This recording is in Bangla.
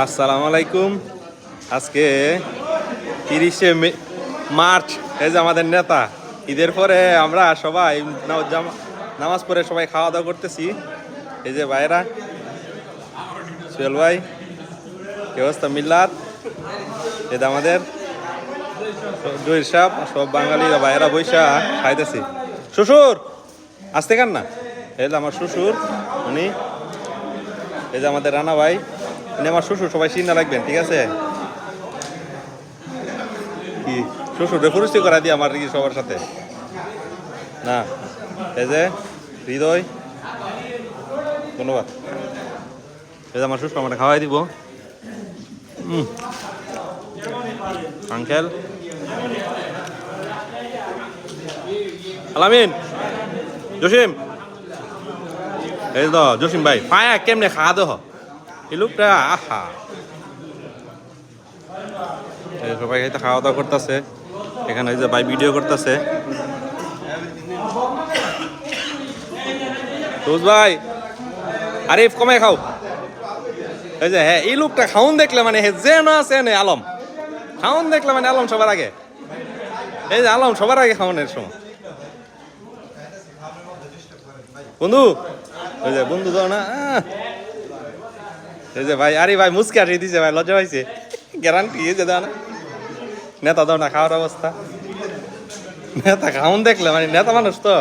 আসসালামু আলাইকুম। আজকে 30শে মার্চ। এই যে আমাদের নেতা, ঈদের পরে আমরা সবাই নামাজ পড়ে সবাই খাওয়া দাওয়া করতেছি। এই যে ভাইরা, সোহেল ভাই, কি অবস্থা মিল্লাত, এই যে আমাদের জহির সাহেব, সব বাঙালিরা ভাইয়েরা বৈশা খাইতেছি। শ্বশুর আসতে কান না, এই যে আমার শ্বশুর, উনি এই যে আমাদের রানা ভাই, উনি আমার শ্বশুর, সবাই চিন্তা রাখবেন, ঠিক আছে? কি শ্বশুরে পরিচয় করা দিই আমার কি সবার সাথে না? এই যে হৃদয়, ধন্যবাদ। এই যে আমার শ্বশুর আমার খাওয়াই দিব। আঙ্কেল আলামিন, জসিম, এই তো জসিম ভাই, পায়া কেমনে খাওয়া দেহ এই লোকটা, আহা। সবাই খাইতে খাওয়া দাওয়া করতেছে এখানে। এই যে ভাই ভিডিও করতেছে। রোজ ভাই, আরিফ কমে খাও। এই যে হ্যাঁ, এই লোকটা খাউন দেখলে মানে যে না আছে নে আলম, খাউন দেখলে মানে আলম সবার আগে। এই যে আলম সবার আগে খাওয়ানোর সময়। বন্ধু, ওই যে বন্ধু দাও না। এই যে ভাই, আরে ভাই মুসকে আসি দিছে ভাই, লজ্জা পাইছে। গ্যারান্টি এই যে দাও না, নেতা দাও না খাওয়ার অবস্থা। নেতা খাউন দেখলে মানে নেতা মানুষ তো।